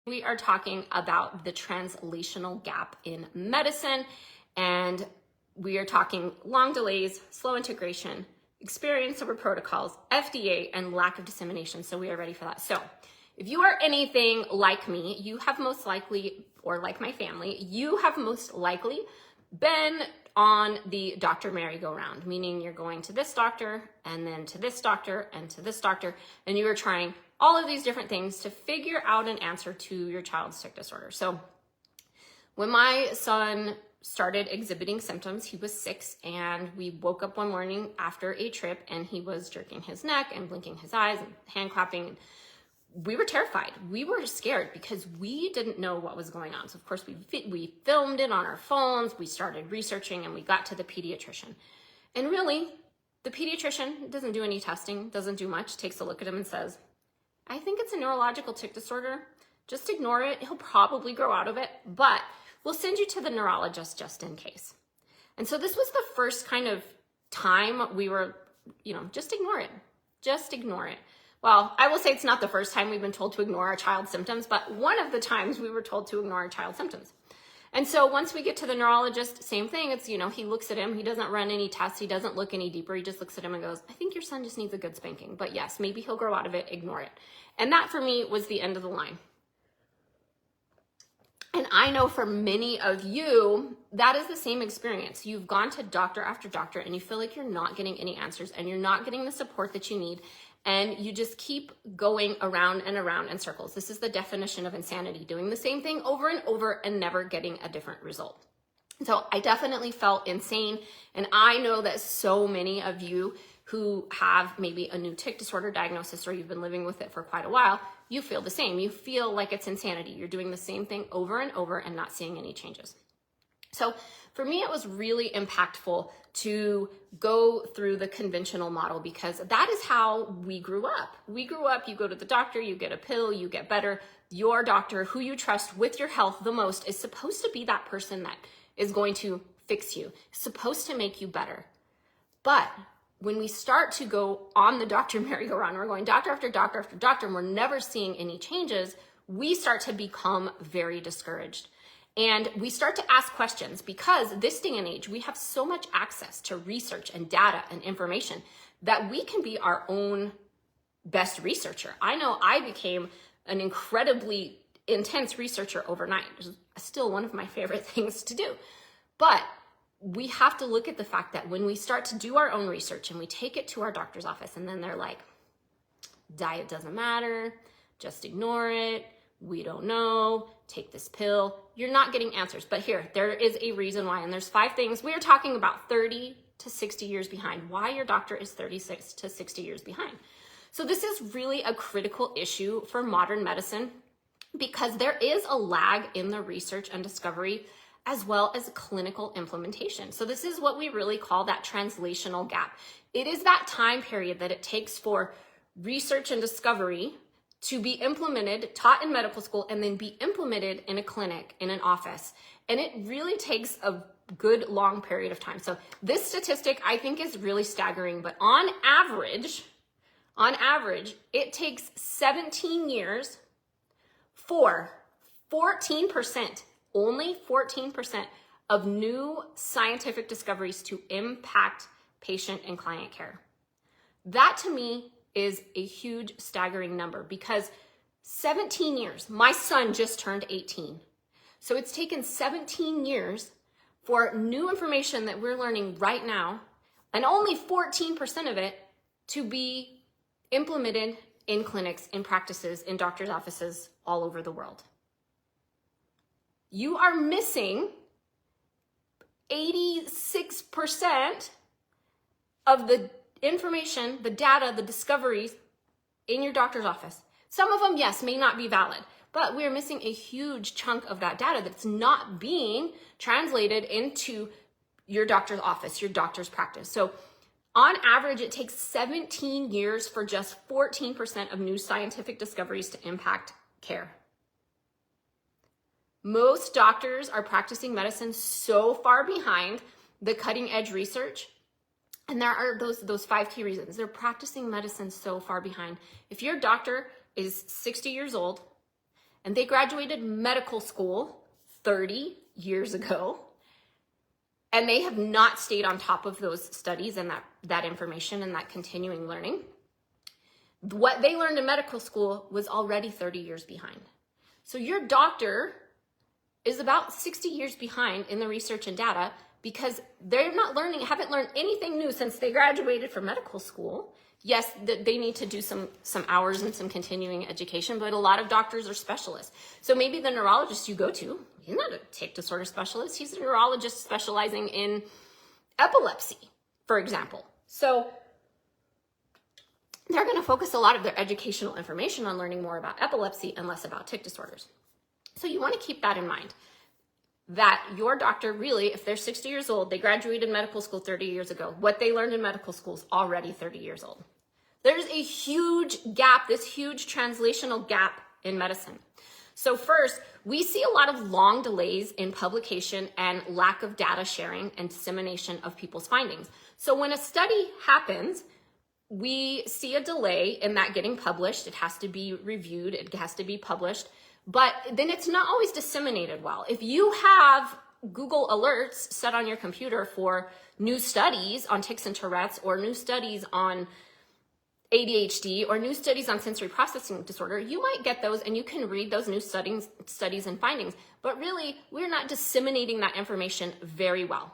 We are talking about the translational gap in medicine, and we are talking long delays, slow integration, experience over protocols, FDA, and lack of dissemination. So we are ready for that. So if you are anything like me, you have most likely, or like my family, you have most likely been on the doctor merry-go-round, meaning you're going to this doctor and then to this doctor and to this doctor, and you are trying all of these different things to figure out an answer to your child's tic disorder. So when my son started exhibiting symptoms, he was 6, and we woke up one morning after a trip and he was jerking his neck and blinking his eyes and hand clapping. We were terrified. We were scared because we didn't know what was going on. So of course we filmed it on our phones, we started researching, and we got to the pediatrician. And really, the pediatrician doesn't do any testing, doesn't do much, takes a look at him and says, I think it's a neurological tic disorder. Just ignore it. He'll probably grow out of it, but we'll send you to the neurologist just in case. And so this was the first kind of time we were, just ignore it. Just ignore it. Well, I will say it's not the first time we've been told to ignore our child's symptoms, but one of the times we were told to ignore our child's symptoms. And so once we get to the neurologist, same thing. It's, he looks at him, he doesn't run any tests, he doesn't look any deeper. He just looks at him and goes, I think your son just needs a good spanking, but yes, maybe he'll grow out of it, ignore it. And that for me was the end of the line. And I know for many of you, that is the same experience. You've gone to doctor after doctor and you feel like you're not getting any answers and you're not getting the support that you need. And you just keep going around and around in circles. This is the definition of insanity, doing the same thing over and over and never getting a different result. So I definitely felt insane. And I know that so many of you who have maybe a new tic disorder diagnosis, or you've been living with it for quite a while, you feel the same. You feel like it's insanity. You're doing the same thing over and over and not seeing any changes. So for me, it was really impactful to go through the conventional model because that is how we grew up. We grew up, you go to the doctor, you get a pill, you get better. Your doctor, who you trust with your health the most, is supposed to be that person that is going to fix you, supposed to make you better. But when we start to go on the doctor merry-go-round, we're going doctor after doctor after doctor, and we're never seeing any changes, we start to become very discouraged. And we start to ask questions because this day and age, we have so much access to research and data and information that we can be our own best researcher. I know I became an incredibly intense researcher overnight. It's still one of my favorite things to do. But we have to look at the fact that when we start to do our own research and we take it to our doctor's office and then they're like, diet doesn't matter, just ignore it. We don't know, take this pill. You're not getting answers. But here, there is a reason why. And there's 5 things. We are talking about 30 to 60 years behind. Why your doctor is 36 to 60 years behind. So this is really a critical issue for modern medicine because there is a lag in the research and discovery as well as clinical implementation. So this is what we really call that translational gap. It is that time period that it takes for research and discovery to be implemented, taught in medical school, and then be implemented in a clinic, in an office. And it really takes a good long period of time. So this statistic I think is really staggering, but on average, it takes 17 years for 14%, only 14% of new scientific discoveries to impact patient and client care. That to me is a huge staggering number because 17 years, my son just turned 18. So it's taken 17 years for new information that we're learning right now, and only 14% of it to be implemented in clinics, in practices, in doctors' offices all over the world. You are missing 86% of the information, the data, the discoveries in your doctor's office. Some of them, yes, may not be valid, but we're missing a huge chunk of that data that's not being translated into your doctor's office, your doctor's practice. So on average, it takes 17 years for just 14% of new scientific discoveries to impact care. Most doctors are practicing medicine so far behind the cutting edge research. And there are those 5 key reasons. They're practicing medicine so far behind. If your doctor is 60 years old and they graduated medical school 30 years ago, and they have not stayed on top of those studies and that information and that continuing learning. What they learned in medical school was already 30 years behind. So your doctor is about 60 years behind in the research and data because they're not haven't learned anything new since they graduated from medical school. Yes, they need to do some hours and some continuing education, but a lot of doctors are specialists. So maybe the neurologist you go to, he's not a tic disorder specialist. He's a neurologist specializing in epilepsy, for example. So they're going to focus a lot of their educational information on learning more about epilepsy and less about tic disorders. So you want to keep that in mind, that your doctor really, if they're 60 years old, they graduated medical school 30 years ago, what they learned in medical school is already 30 years old. There's a huge gap, this huge translational gap in medicine. So first, we see a lot of long delays in publication and lack of data sharing and dissemination of people's findings. So when a study happens, we see a delay in that getting published. It has to be reviewed, it has to be published, but then it's not always disseminated well. If you have Google alerts set on your computer for new studies on tics and Tourette's, or new studies on ADHD, or new studies on sensory processing disorder, you might get those and you can read those new studies and findings, but really we're not disseminating that information very well.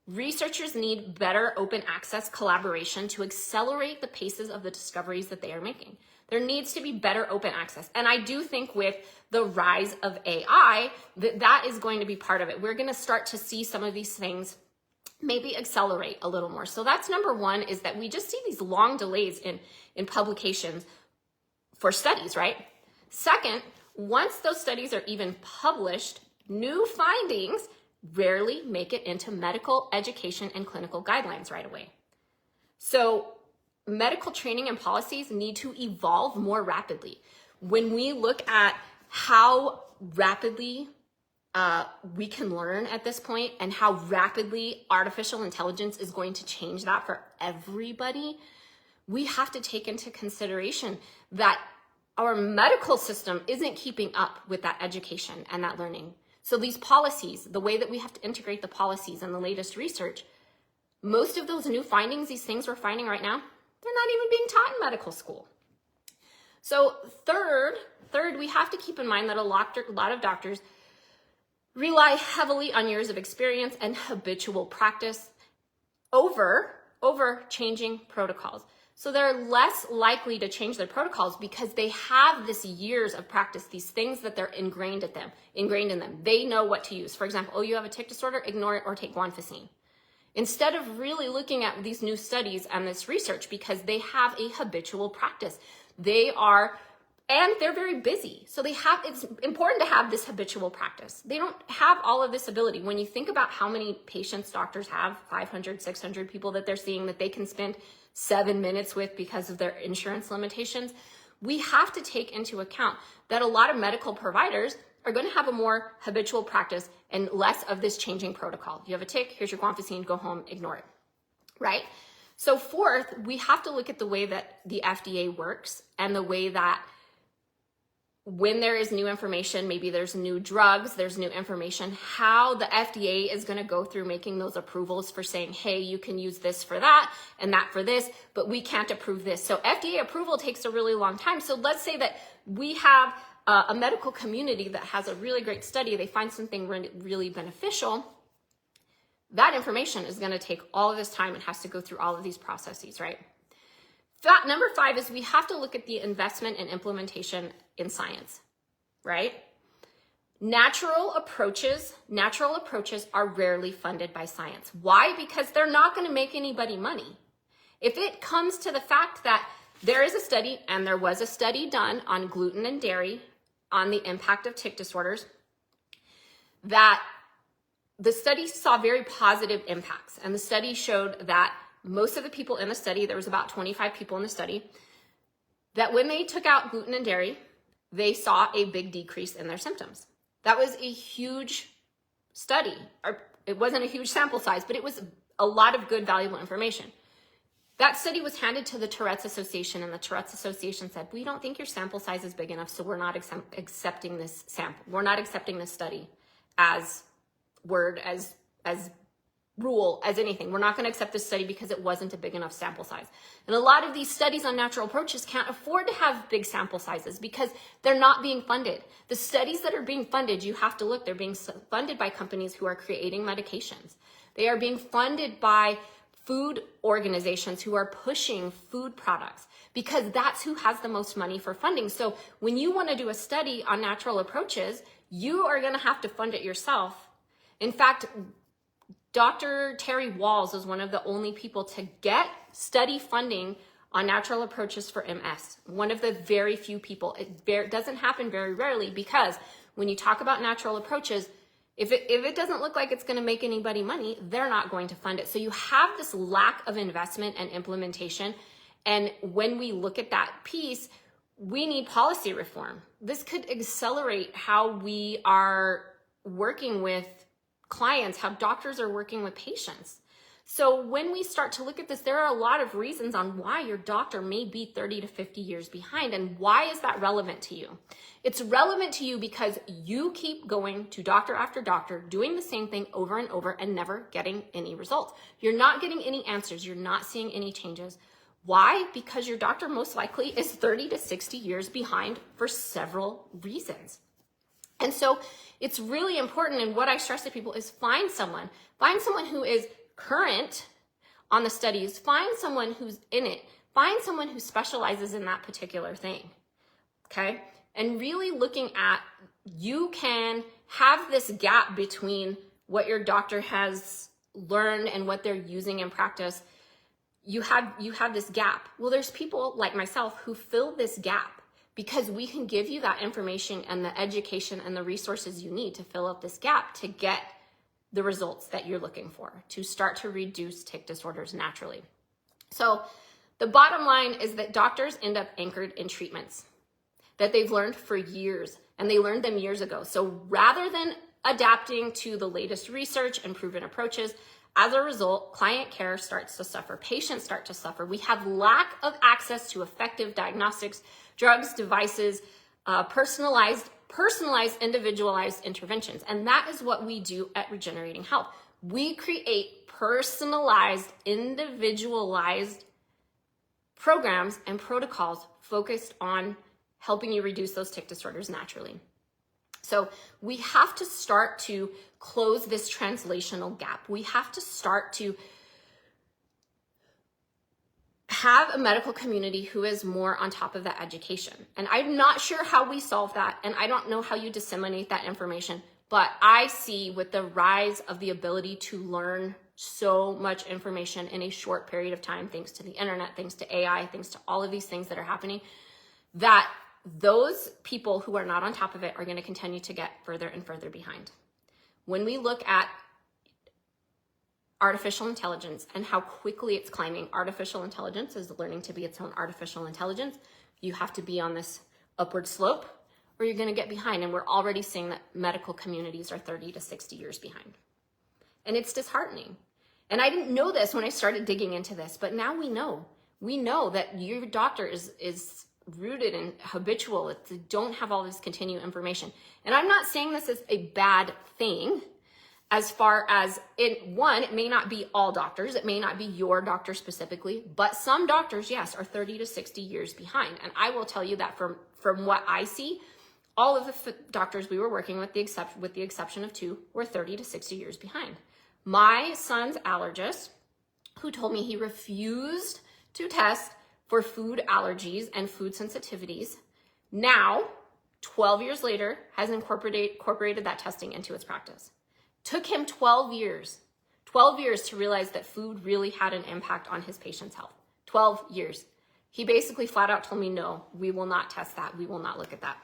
Researchers need better open access collaboration to accelerate the paces of the discoveries that they are making. There needs to be better open access. And I do think with the rise of AI, that is going to be part of it. We're going to start to see some of these things maybe accelerate a little more. So that's number one, is that we just see these long delays in publications for studies, right? Second, once those studies are even published, new findings rarely make it into medical education and clinical guidelines right away. So medical training and policies need to evolve more rapidly. When we look at how rapidly we can learn at this point and how rapidly artificial intelligence is going to change that for everybody, we have to take into consideration that our medical system isn't keeping up with that education and that learning. So these policies, the way that we have to integrate the policies and the latest research, most of those new findings, these things we're finding right now, they're not even being taught in medical school. So third, we have to keep in mind that a lot of doctors rely heavily on years of experience and habitual practice over changing protocols. So they're less likely to change their protocols because they have this years of practice, these things that they're ingrained in them. They know what to use. For example, oh, you have a tic disorder, ignore it or take guanfacine. Instead of really looking at these new studies and this research, because they have a habitual practice. And they're very busy. So it's important to have this habitual practice. They don't have all of this ability. When you think about how many patients doctors have, 500, 600 people that they're seeing that they can spend 7 minutes with because of their insurance limitations, we have to take into account that a lot of medical providers are going to have a more habitual practice and less of this changing protocol. You have a tic, here's your guanfacine, go home, ignore it, right? So fourth, we have to look at the way that the FDA works and the way that when there is new information, maybe there's new drugs, there's new information, how the FDA is going to go through making those approvals for saying, hey, you can use this for that and that for this, but we can't approve this. So FDA approval takes a really long time. So let's say that we have a medical community that has a really great study, they find something really beneficial. That information is going to take all of this time and has to go through all of these processes, right? Number 5 is we have to look at the investment and implementation in science, right? Natural approaches are rarely funded by science. Why? Because they're not going to make anybody money. If it comes to the fact that there is a study, and there was a study done on gluten and dairy on the impact of tic disorders, that the study saw very positive impacts. And the study showed that most of the people in the study, there was about 25 people in the study, that when they took out gluten and dairy, they saw a big decrease in their symptoms. That was a huge study. Or it wasn't a huge sample size, but it was a lot of good, valuable information. That study was handed to the Tourette's Association, and the Tourette's Association said, we don't think your sample size is big enough, so we're not accepting this sample. We're not accepting this study as word, as rule, as anything. We're not going to accept this study because it wasn't a big enough sample size. And a lot of these studies on natural approaches can't afford to have big sample sizes because they're not being funded. The studies that are being funded, you have to look, they're being funded by companies who are creating medications. They are being funded by food organizations who are pushing food products because that's who has the most money for funding. So when you want to do a study on natural approaches, you are going to have to fund it yourself. In fact, Dr. Terry Walls is one of the only people to get study funding on natural approaches for MS. One of the very few people. It doesn't happen very rarely because when you talk about natural approaches, if it doesn't look like it's going to make anybody money, they're not going to fund it. So you have this lack of investment and implementation. And when we look at that piece, we need policy reform. This could accelerate how we are working with clients, how doctors are working with patients. So when we start to look at this, there are a lot of reasons on why your doctor may be 30 to 50 years behind. And why is that relevant to you? It's relevant to you because you keep going to doctor after doctor, doing the same thing over and over and never getting any results. You're not getting any answers. You're not seeing any changes. Why? Because your doctor most likely is 30 to 60 years behind for several reasons. And so it's really important, and what I stress to people is find someone who is current on the studies, find someone who's in it, find someone who specializes in that particular thing, okay? And really looking at, you can have this gap between what your doctor has learned and what they're using in practice. You have this gap. Well, there's people like myself who fill this gap because we can give you that information and the education and the resources you need to fill up this gap to get the results that you're looking for, to start to reduce tic disorders naturally. So the bottom line is that doctors end up anchored in treatments that they've learned for years, and they learned them years ago. So rather than adapting to the latest research and proven approaches, as a result, client care starts to suffer, patients start to suffer. We have lack of access to effective diagnostics, drugs, devices, personalized, individualized interventions. And that is what we do at Regenerating Health. We create personalized, individualized programs and protocols focused on helping you reduce those tic disorders naturally. So we have to start to close this translational gap. We have to start to have a medical community who is more on top of that education. And I'm not sure how we solve that, and I don't know how you disseminate that information, but I see with the rise of the ability to learn so much information in a short period of time, thanks to the internet, thanks to AI, thanks to all of these things that are happening, that those people who are not on top of it are going to continue to get further and further behind. When we look at artificial intelligence and how quickly it's climbing, artificial intelligence is learning to be its own artificial intelligence. You have to be on this upward slope or you're going to get behind. And we're already seeing that medical communities are 30 to 60 years behind. And it's disheartening. And I didn't know this when I started digging into this, but now we know. We know that your doctor is rooted and habitual. They don't have all this continued information. And I'm not saying this is a bad thing as far as it may not be all doctors. It may not be your doctor specifically, but some doctors, yes, are 30 to 60 years behind. And I will tell you that from what I see, all of the doctors we were working with, with the exception of 2, were 30 to 60 years behind. My son's allergist, who told me he refused to test for food allergies and food sensitivities, now, 12 years later, has incorporated that testing into its practice. Took him 12 years to realize that food really had an impact on his patient's health. 12 years. He basically flat out told me, no, we will not test that. We will not look at that.